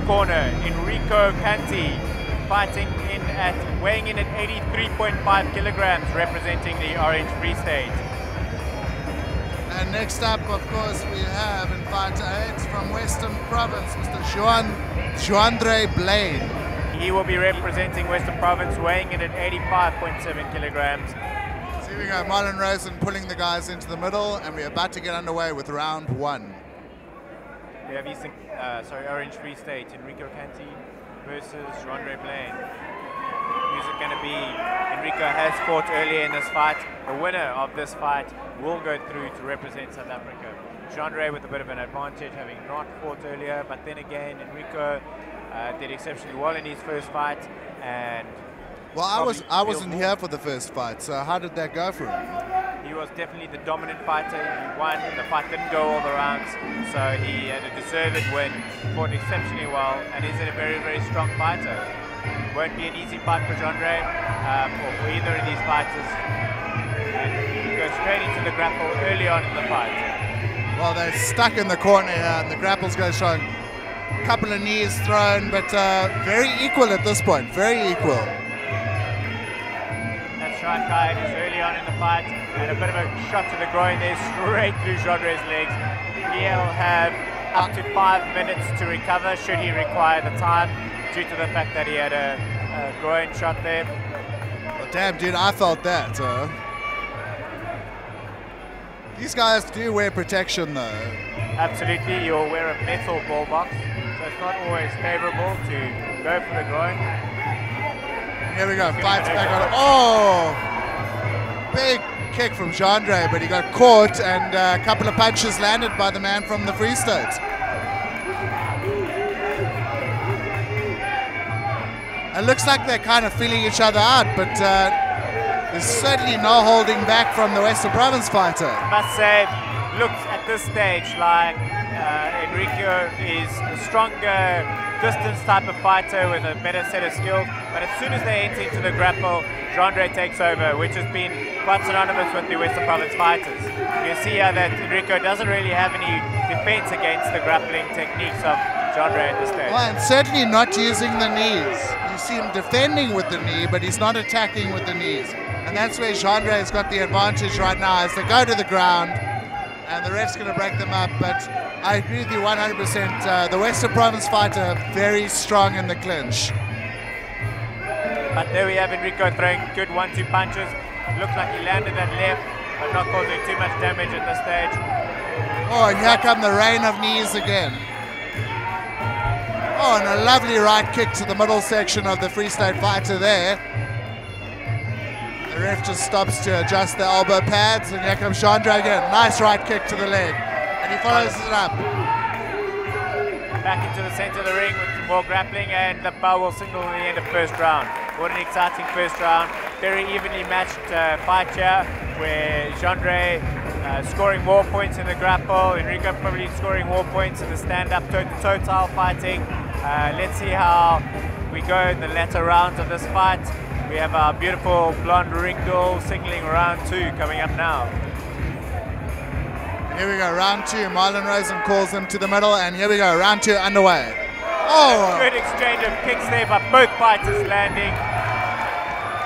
corner, Enreco Canty, weighing in at 83.5 kilograms, representing the Orange Free State. And next up, of course, we have in fight 8 from Western Province, Mr. Juan-Dre Blaine. He will be representing Western Province, weighing in at 85.7 kilograms. So here we go, Marlon Rosen pulling the guys into the middle, and we're about to get underway with round 1. We have Orange Free State, Enreco Canty versus Juan-Dre Blaine. Who's it going to be? Enreco has fought earlier in this fight. The winner of this fight will go through to represent South Africa. Juan-Dre with a bit of an advantage, having not fought earlier, but then again, Enreco did exceptionally well in his first fight. And well, I wasn't here for the first fight, so how did that go for him? He was definitely the dominant fighter. He won. The fight didn't go all the rounds, so he had a deserved win. Fought exceptionally well, and is a very, very strong fighter. Won't be an easy fight for Juan-Dre or for either of these fighters. And he goes straight into the grapple early on in the fight. Well, they're stuck in the corner here, and the grapples go strong. A couple of knees thrown, but very equal at this point. Very equal. That strike guide is early on in the fight, and a bit of a shot to the groin there, straight through Juan-Dre's legs. He'll have up to 5 minutes to recover, should he require the time, due to the fact that he had a groin shot there. Well, damn, dude, I felt that. These guys do wear protection, though. Absolutely, you'll wear a metal ball box, so it's not always favorable to go for the groin. Here we go, fights back on. Oh! Big kick from Juan-Dre, but he got caught, and a couple of punches landed by the man from the Free State. It looks like they're kind of feeling each other out, but there's certainly no holding back from the Western Province fighter. I must say, looks at this stage like Enreco is a stronger distance type of fighter with a better set of skills, but as soon as they enter into the grapple, Juan-Dre takes over, which has been quite synonymous with the Western Province fighters. You see how that Enreco doesn't really have any defense against the grappling techniques of Juan-Dre at this stage. Well, and certainly not using the knees. You see him defending with the knee, but he's not attacking with the knees. And that's where Juan-Dre has got the advantage right now, as they go to the ground, and the ref's going to break them up. But I agree with you 100%. The Western Province fighter, very strong in the clinch. But there we have Enreco throwing good 1-2 punches. Looks like he landed that left, but not causing too much damage at this stage. Oh, and here come the rain of knees again. Oh, and a lovely right kick to the middle section of the Free State fighter there. The ref just stops to adjust the elbow pads, and here comes Juan-Dre again. Nice right kick to the leg, and he follows it up. Back into the center of the ring with some more grappling, and the bell will signal the end of first round. What an exciting first round. Very evenly matched fight here, where Juan-Dre scoring more points in the grapple, Enreco probably scoring more points in the stand-up toe-to-toe fighting. Let's see how we go in the latter rounds of this fight. We have our beautiful blonde ring girl signaling round 2 coming up now. Here we go, round 2. Marlon Rosen calls them to the middle, and here we go, round 2 underway. Oh! Good exchange of kicks there by both fighters landing.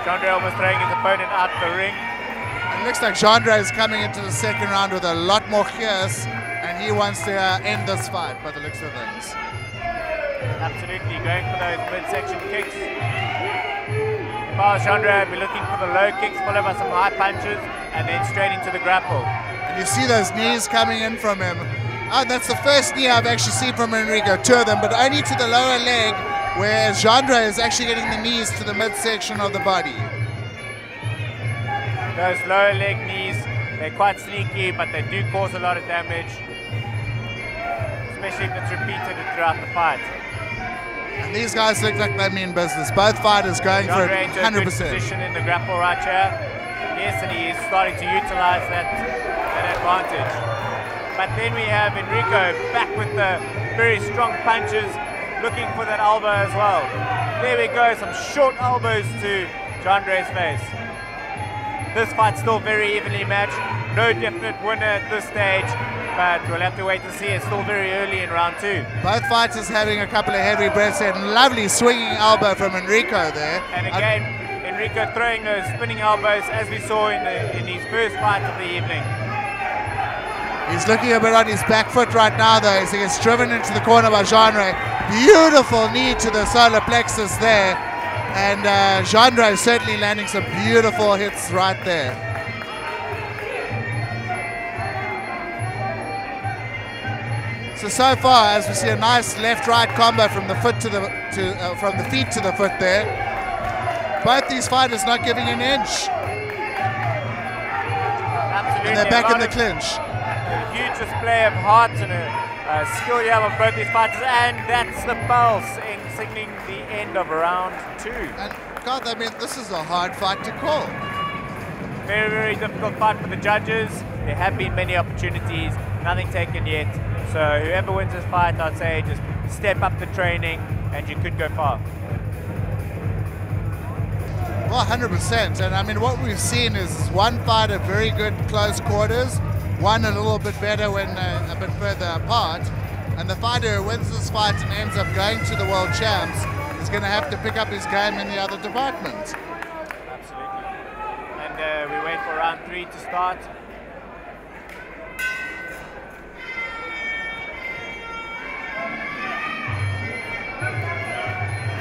Juan-Dre almost throwing his opponent out the ring. It looks like Juan-Dre is coming into the second round with a lot more fierce, and he wants to end this fight by the looks of things. Absolutely, going for those midsection kicks. If I was Juan-Dre, I'd be looking for the low kicks, followed by some high punches, and then straight into the grapple. And you see those knees coming in from him. Oh, that's the first knee I've actually seen from Enreco, 2 of them, but only to the lower leg, whereas Juan-Dre is actually getting the knees to the midsection of the body. Those lower leg knees, they're quite sneaky, but they do cause a lot of damage, especially if it's repeated throughout the fight. And these guys look like they mean business. Both fighters going for it 100%. Good position in the grapple right here. Yes, and he is starting to utilize that advantage. But then we have Enreco back with the very strong punches, looking for that elbow as well. There we go, some short elbows to Juan-Dre's face. This fight's still very evenly matched. No definite winner at this stage. but we'll have to wait and see. It's still very early in round 2. Both fighters having a couple of heavy breaths and lovely swinging elbow from Enreco there. And again, Enreco throwing those spinning elbows as we saw in his first fight of the evening. He's looking a bit on his back foot right now though as he gets driven into the corner by Juan-Dre. Beautiful knee to the solar plexus there. And Juan-Dre certainly landing some beautiful hits right there. So far, as we see a nice left-right combo from the foot to the from the feet to the foot there. Both these fighters not giving an inch. Absolutely. And they're back in the clinch. A huge display of heart and a skill you have of both these fighters, and that's the pulse in signaling the end of round 2. And God, I mean, this is a hard fight to call. Very, very difficult fight for the judges. There have been many opportunities, nothing taken yet. So whoever wins this fight, I'd say just step up the training and you could go far. Well, 100%. And I mean, what we've seen is one fighter very good close quarters, one a little bit better when a bit further apart. And the fighter who wins this fight and ends up going to the world champs is going to have to pick up his game in the other department. Absolutely. And we wait for round 3 to start.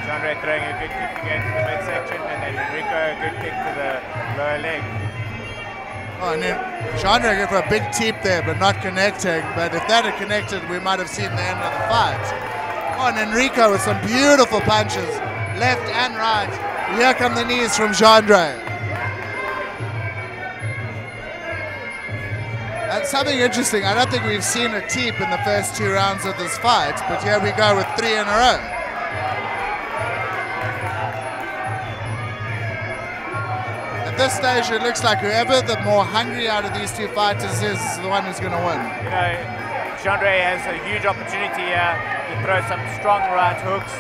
Juan-Dre throwing a good kick again to the midsection, and then Enreco a good kick to the lower leg. Oh, and then Juan-Dre going for a big teep there, but not connecting. But if that had connected, we might have seen the end of the fight. Oh, and Enreco with some beautiful punches, left and right. Here come the knees from Juan-Dre. And something interesting, I don't think we've seen a teep in the first 2 rounds of this fight, but here we go with 3 in a row. At this stage, it looks like whoever the more hungry out of these 2 fighters is the one who's going to win. You know, Juan-Dre has a huge opportunity here to throw some strong right hooks,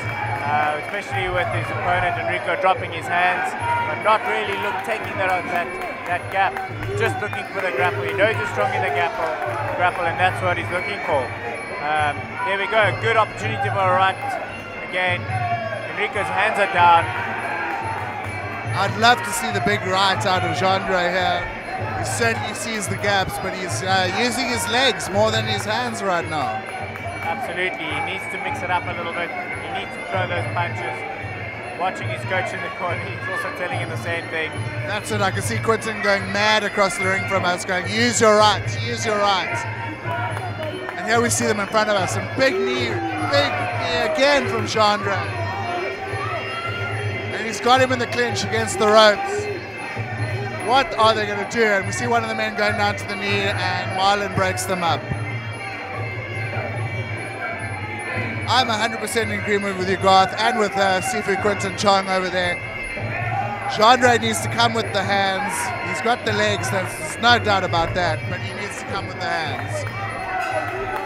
especially with his opponent Enreco dropping his hands, but not really taking that gap, just looking for the grapple. He knows he's strong in the grapple, and that's what he's looking for. There we go, good opportunity for a right. Again, Enrico's hands are down. I'd love to see the big right out of Juan-Dre here. He certainly sees the gaps, but he's using his legs more than his hands right now. Absolutely, he needs to mix it up a little bit. He needs to throw those punches. Watching his coach in the corner, he's also telling him the same thing. That's it, I can see Quinton going mad across the ring from us, going, use your right, use your right. And here we see them in front of us, some big knee again from Juan-Dre. He's got him in the clinch against the ropes. What are they going to do? And we see one of the men going down to the knee, and Marlon breaks them up. I'm 100% in agreement with you, Garth, and with Sifu Quinton Chong over there. Juan-Dre needs to come with the hands. He's got the legs, there's no doubt about that, but he needs to come with the hands.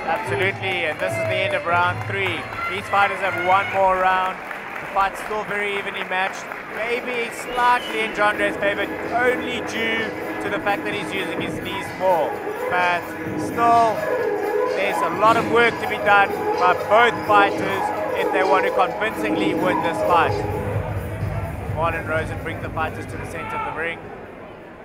Absolutely, and this is the end of round 3. These fighters have one more round. The fight's still very evenly matched, maybe slightly in Juan-Dre's favor, only due to the fact that he's using his knees more. But still, there's a lot of work to be done by both fighters if they want to convincingly win this fight. Marlon Rosen brings the fighters to the center of the ring.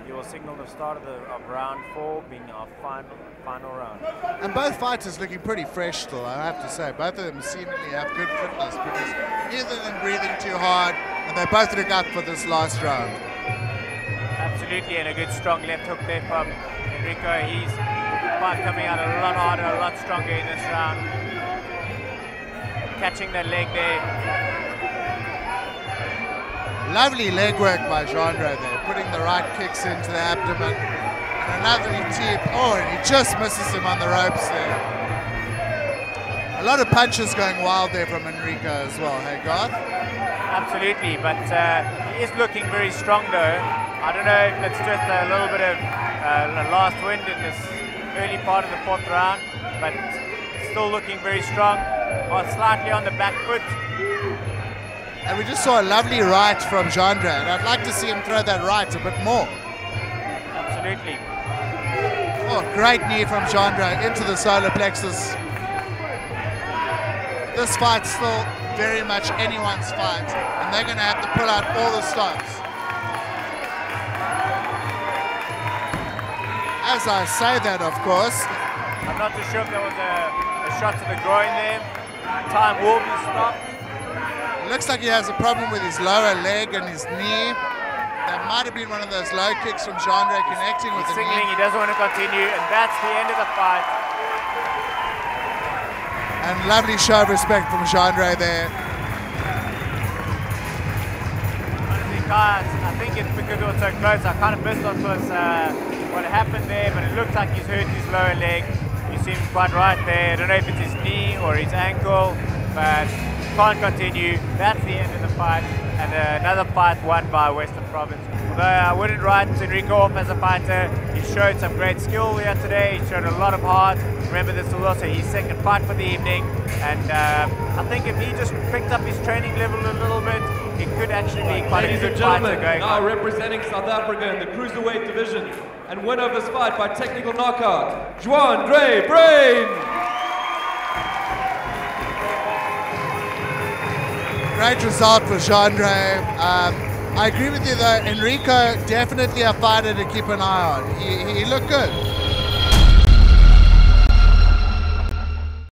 He will signal the start of round 4 being our final round. And both fighters looking pretty fresh still, I have to say. Both of them seemingly have good fitness because neither of them breathing too hard, and they both look up for this last round. Absolutely, and a good strong left hook there from Enreco. He's fight coming out a lot harder, a lot stronger in this round. Catching that leg there. Lovely leg work by Juan-Dre there, putting the right kicks into the abdomen. And another teep. Oh, and he just misses him on the ropes there. A lot of punches going wild there from Enreco as well, hey Garth? Absolutely, but he is looking very strong though. I don't know if it's just a little bit of last wind in this early part of the 4th round, but still looking very strong, or slightly on the back foot. And we just saw a lovely right from Juan-Dre, and I'd like to see him throw that right a bit more. Absolutely. Oh, Oh, great knee from Juan-Dre into the solar plexus. This fight's still very much anyone's fight, and they're going to have to pull out all the stops. As I say that, of course. I'm not too sure if there was a shot to the groin there. Time will be stopped. It looks like he has a problem with his lower leg and his knee. That might have been one of those low kicks from Juan-Dre connecting with the signaling knee. He doesn't want to continue, and that's the end of the fight. And lovely show of respect from Juan-Dre there. I think it's because it was so close. I kind of missed on what happened there, but it looks like he's hurt his lower leg. You seem quite right there. I don't know if it's his knee or his ankle, but can't continue. That's the end of the fight, and another fight won by Western Province. Although I wouldn't write Enreco off as a fighter, he showed some great skill here today. He showed a lot of heart. Remember, this was also his second fight for the evening, and I think if he just picked up his training level a little bit, it could actually be quite a good fighter going now on. representing South Africa in the cruiserweight division and winner of this fight by technical knockout, Juan-Dre Blaine. Great result for Juan-Dre. I agree with you though, Enreco definitely a fighter to keep an eye on. He looked good.